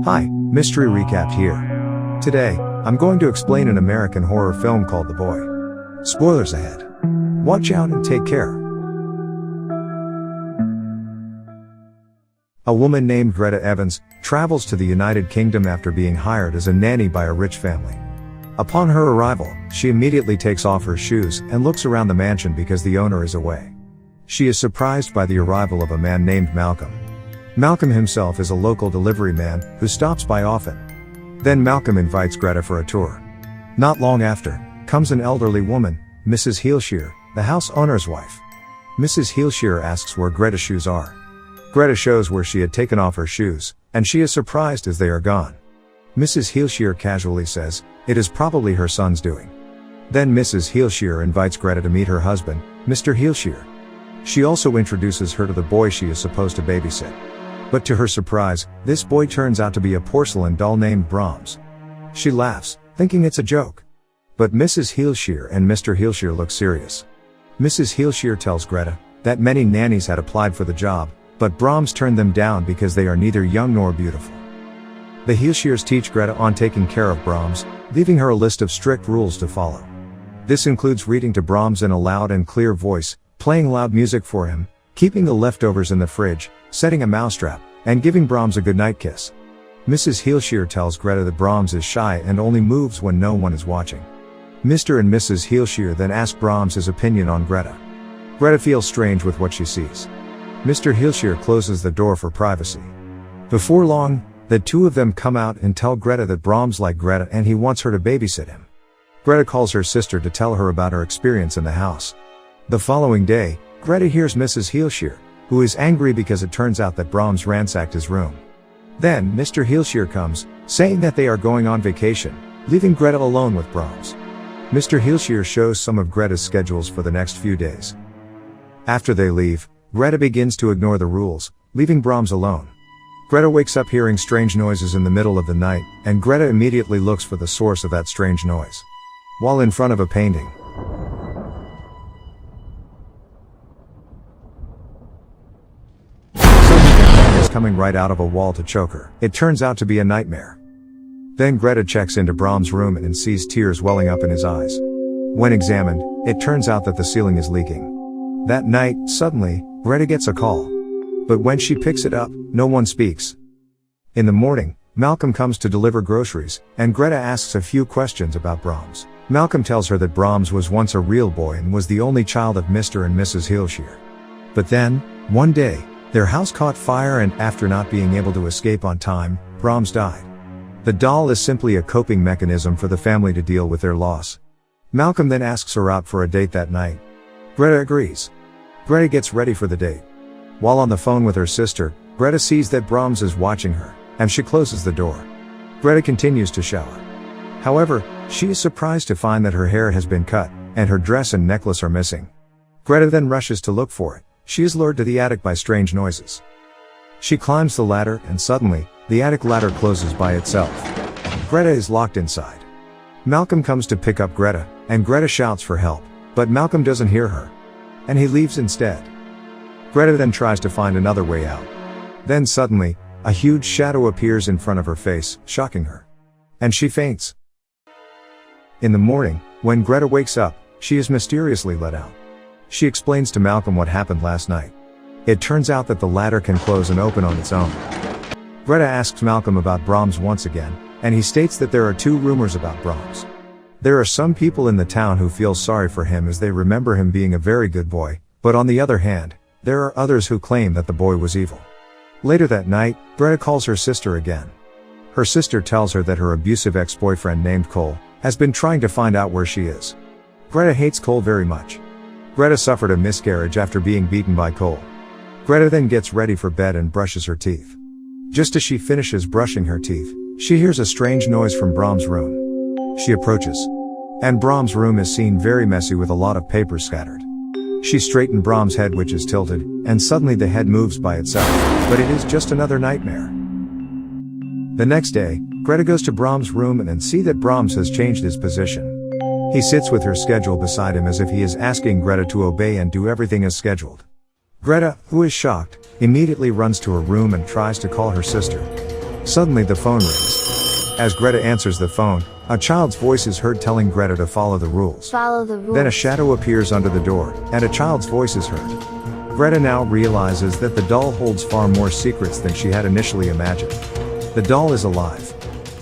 Hi, Mystery Recap here. Today, I'm going to explain an American horror film called The Boy. Spoilers ahead. Watch out and take care. A woman named Greta Evans travels to the United Kingdom after being hired as a nanny by a rich family. Upon her arrival, she immediately takes off her shoes and looks around the mansion because the owner is away. She is surprised by the arrival of a man named Malcolm. Malcolm himself is a local delivery man who stops by often. Then Malcolm invites Greta for a tour. Not long after, comes an elderly woman, Mrs. Heelshear, the house owner's wife. Mrs. Heelshear asks where Greta's shoes are. Greta shows where she had taken off her shoes, and she is surprised as they are gone. Mrs. Heelshear casually says, it is probably her son's doing. Then Mrs. Heelshear invites Greta to meet her husband, Mr. Heelshear. She also introduces her to the boy she is supposed to babysit. But to her surprise, this boy turns out to be a porcelain doll named Brahms. She laughs, thinking it's a joke. But Mrs. Heelshear and Mr. Heelshear look serious. Mrs. Heelshear tells Greta that many nannies had applied for the job, but Brahms turned them down because they are neither young nor beautiful. The Heelshears teach Greta on taking care of Brahms, leaving her a list of strict rules to follow. This includes reading to Brahms in a loud and clear voice, playing loud music for him, keeping the leftovers in the fridge, setting a mousetrap, and giving Brahms a goodnight kiss. Mrs. Heelshear tells Greta that Brahms is shy and only moves when no one is watching. Mr. and Mrs. Heelshear then ask Brahms his opinion on Greta. Greta feels strange with what she sees. Mr. Heelshear closes the door for privacy. Before long, the two of them come out and tell Greta that Brahms likes Greta and he wants her to babysit him. Greta calls her sister to tell her about her experience in the house. The following day, Greta hears Mrs. Heelshear, who is angry because it turns out that Brahms ransacked his room. Then, Mr. Heelshear comes, saying that they are going on vacation, leaving Greta alone with Brahms. Mr. Heelshear shows some of Greta's schedules for the next few days. After they leave, Greta begins to ignore the rules, leaving Brahms alone. Greta wakes up hearing strange noises in the middle of the night, and Greta immediately looks for the source of that strange noise. While in front of a painting, is coming right out of a wall to choke her. It turns out to be a nightmare. Then Greta checks into Brahms' room and sees tears welling up in his eyes. When examined, it turns out that the ceiling is leaking. That night, suddenly, Greta gets a call. But when she picks it up, no one speaks. In the morning, Malcolm comes to deliver groceries, and Greta asks a few questions about Brahms. Malcolm tells her that Brahms was once a real boy and was the only child of Mr. and Mrs. Heelshear. But then, one day, their house caught fire and after not being able to escape on time, Brahms died. The doll is simply a coping mechanism for the family to deal with their loss. Malcolm then asks her out for a date that night. Greta agrees. Greta gets ready for the date. While on the phone with her sister, Greta sees that Brahms is watching her, and she closes the door. Greta continues to shower. However, she is surprised to find that her hair has been cut, and her dress and necklace are missing. Greta then rushes to look for it. She is lured to the attic by strange noises. She climbs the ladder and suddenly, the attic ladder closes by itself. Greta is locked inside. Malcolm comes to pick up Greta, and Greta shouts for help, but Malcolm doesn't hear her. And he leaves instead. Greta then tries to find another way out. Then suddenly, a huge shadow appears in front of her face, shocking her. And she faints. In the morning, when Greta wakes up, she is mysteriously let out. She explains to Malcolm what happened last night. It turns out that the ladder can close and open on its own. Greta asks Malcolm about Brahms once again, and he states that there are two rumors about Brahms. There are some people in the town who feel sorry for him as they remember him being a very good boy, but on the other hand, there are others who claim that the boy was evil. Later that night, Greta calls her sister again. Her sister tells her that her abusive ex-boyfriend named Cole has been trying to find out where she is. Greta hates Cole very much. Greta suffered a miscarriage after being beaten by Cole. Greta then gets ready for bed and brushes her teeth. Just as she finishes brushing her teeth, she hears a strange noise from Brahms' room. She approaches. And Brahms' room is seen very messy with a lot of papers scattered. She straightened Brahms' head which is tilted, and suddenly the head moves by itself, but it is just another nightmare. The next day, Greta goes to Brahms' room and sees that Brahms has changed his position. He sits with her schedule beside him as if he is asking Greta to obey and do everything as scheduled. Greta, who is shocked, immediately runs to her room and tries to call her sister. Suddenly the phone rings. As Greta answers the phone, a child's voice is heard telling Greta to follow the rules. Follow the rules. Then a shadow appears under the door, and a child's voice is heard. Greta now realizes that the doll holds far more secrets than she had initially imagined. The doll is alive.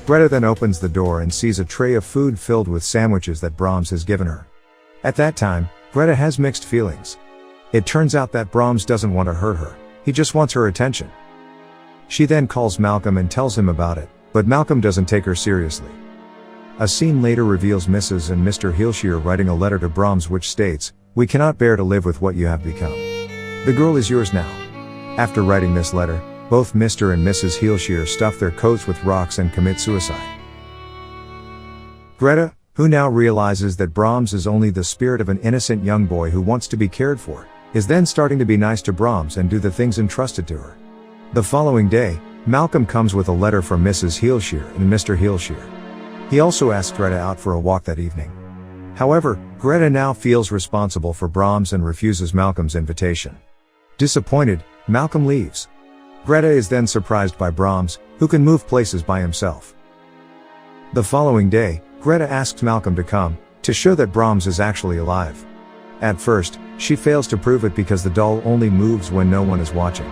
Greta then opens the door and sees a tray of food filled with sandwiches that Brahms has given her. At that time, Greta has mixed feelings. It turns out that Brahms doesn't want to hurt her, he just wants her attention. She then calls Malcolm and tells him about it, but Malcolm doesn't take her seriously. A scene later reveals Mrs. and Mr. Heelshire writing a letter to Brahms which states, "We cannot bear to live with what you have become. The girl is yours now." After writing this letter, both Mr. and Mrs. Heelshire stuff their coats with rocks and commit suicide. Greta, who now realizes that Brahms is only the spirit of an innocent young boy who wants to be cared for, is then starting to be nice to Brahms and do the things entrusted to her. The following day, Malcolm comes with a letter from Mrs. Heelshire and Mr. Heelshire. He also asks Greta out for a walk that evening. However, Greta now feels responsible for Brahms and refuses Malcolm's invitation. Disappointed, Malcolm leaves. Greta is then surprised by Brahms, who can move places by himself. The following day, Greta asks Malcolm to come, to show that Brahms is actually alive. At first, she fails to prove it because the doll only moves when no one is watching.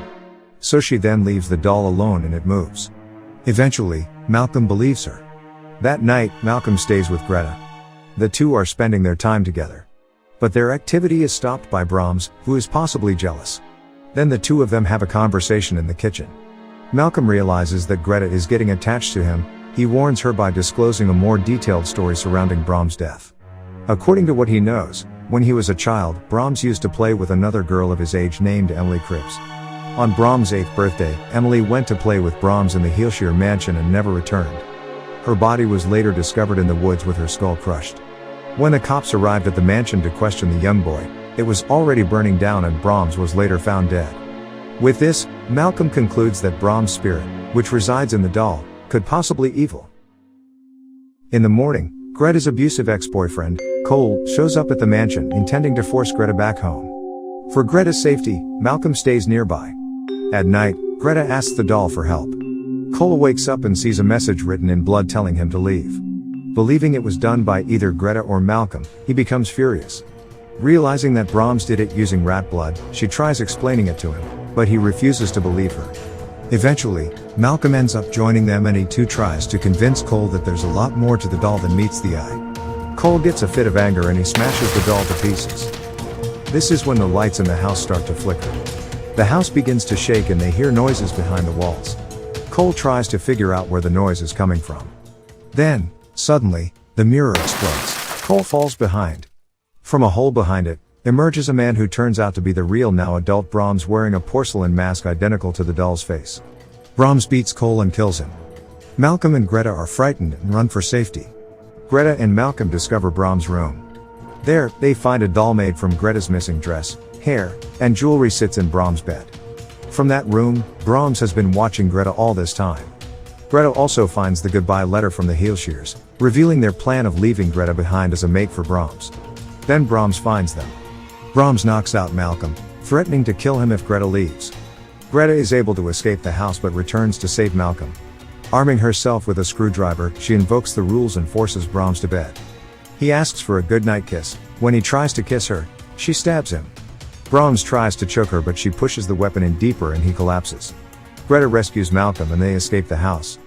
So she then leaves the doll alone and it moves. Eventually, Malcolm believes her. That night, Malcolm stays with Greta. The two are spending their time together. But their activity is stopped by Brahms, who is possibly jealous. Then the two of them have a conversation in the kitchen. Malcolm realizes that Greta is getting attached to him. He warns her by disclosing a more detailed story surrounding Brahms' death. According to what he knows, when he was a child, Brahms used to play with another girl of his age named Emily Cribbs. On Brahms' 8th birthday, Emily went to play with Brahms in the Heelshire mansion and never returned. Her body was later discovered in the woods with her skull crushed. When the cops arrived at the mansion to question the young boy, it was already burning down and Brahms was later found dead. With this, Malcolm concludes that Brahms' spirit, which resides in the doll, could possibly be evil. In the morning, Greta's abusive ex-boyfriend, Cole, shows up at the mansion intending to force Greta back home. For Greta's safety, Malcolm stays nearby. At night, Greta asks the doll for help. Cole wakes up and sees a message written in blood telling him to leave. Believing it was done by either Greta or Malcolm, he becomes furious. Realizing that Brahms did it using rat blood, she tries explaining it to him, but he refuses to believe her. Eventually, Malcolm ends up joining them and he too tries to convince Cole that there's a lot more to the doll than meets the eye. Cole gets a fit of anger and he smashes the doll to pieces. This is when the lights in the house start to flicker. The house begins to shake and they hear noises behind the walls. Cole tries to figure out where the noise is coming from. Then, suddenly, the mirror explodes. Cole falls behind. From a hole behind it, emerges a man who turns out to be the real now adult Brahms wearing a porcelain mask identical to the doll's face. Brahms beats Cole and kills him. Malcolm and Greta are frightened and run for safety. Greta and Malcolm discover Brahms' room. There, they find a doll made from Greta's missing dress, hair, and jewelry sits in Brahms' bed. From that room, Brahms has been watching Greta all this time. Greta also finds the goodbye letter from the Heelshires, revealing their plan of leaving Greta behind as a mate for Brahms. Then Brahms finds them. Brahms knocks out Malcolm, threatening to kill him if Greta leaves. Greta is able to escape the house but returns to save Malcolm. Arming herself with a screwdriver, she invokes the rules and forces Brahms to bed. He asks for a goodnight kiss. When he tries to kiss her, she stabs him. Brahms tries to choke her but she pushes the weapon in deeper and he collapses. Greta rescues Malcolm and they escape the house.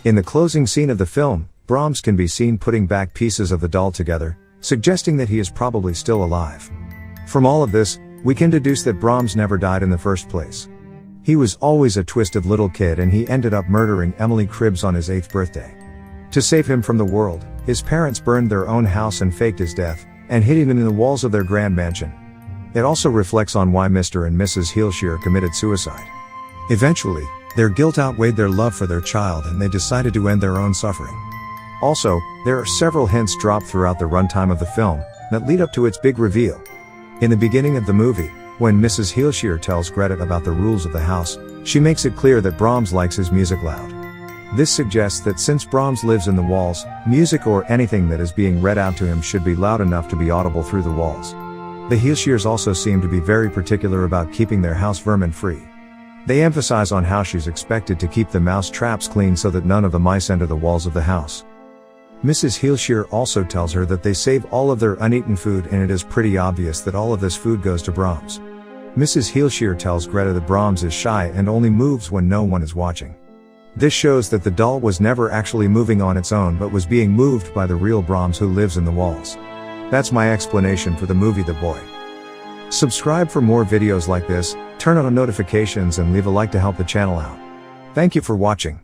In the closing scene of the film, Brahms can be seen putting back pieces of the doll together, suggesting that he is probably still alive. From all of this, we can deduce that Brahms never died in the first place. He was always a twisted little kid and he ended up murdering Emily Cribbs on his 8th birthday. To save him from the world, his parents burned their own house and faked his death, and hid him in the walls of their grand mansion. It also reflects on why Mr. and Mrs. Heelshire committed suicide. Eventually, their guilt outweighed their love for their child and they decided to end their own suffering. Also, there are several hints dropped throughout the runtime of the film that lead up to its big reveal. In the beginning of the movie, when Mrs. Heelshire tells Greta about the rules of the house, she makes it clear that Brahms likes his music loud. This suggests that since Brahms lives in the walls, music or anything that is being read out to him should be loud enough to be audible through the walls. The Heelshires also seem to be very particular about keeping their house vermin free. They emphasize on how she's expected to keep the mouse traps clean so that none of the mice enter the walls of the house. Mrs. Heelshear also tells her that they save all of their uneaten food, and it is pretty obvious that all of this food goes to Brahms. Mrs. Heelshear tells Greta that Brahms is shy and only moves when no one is watching. This shows that the doll was never actually moving on its own but was being moved by the real Brahms who lives in the walls. That's my explanation for the movie The Boy. Subscribe for more videos like this, turn on notifications and leave a like to help the channel out. Thank you for watching.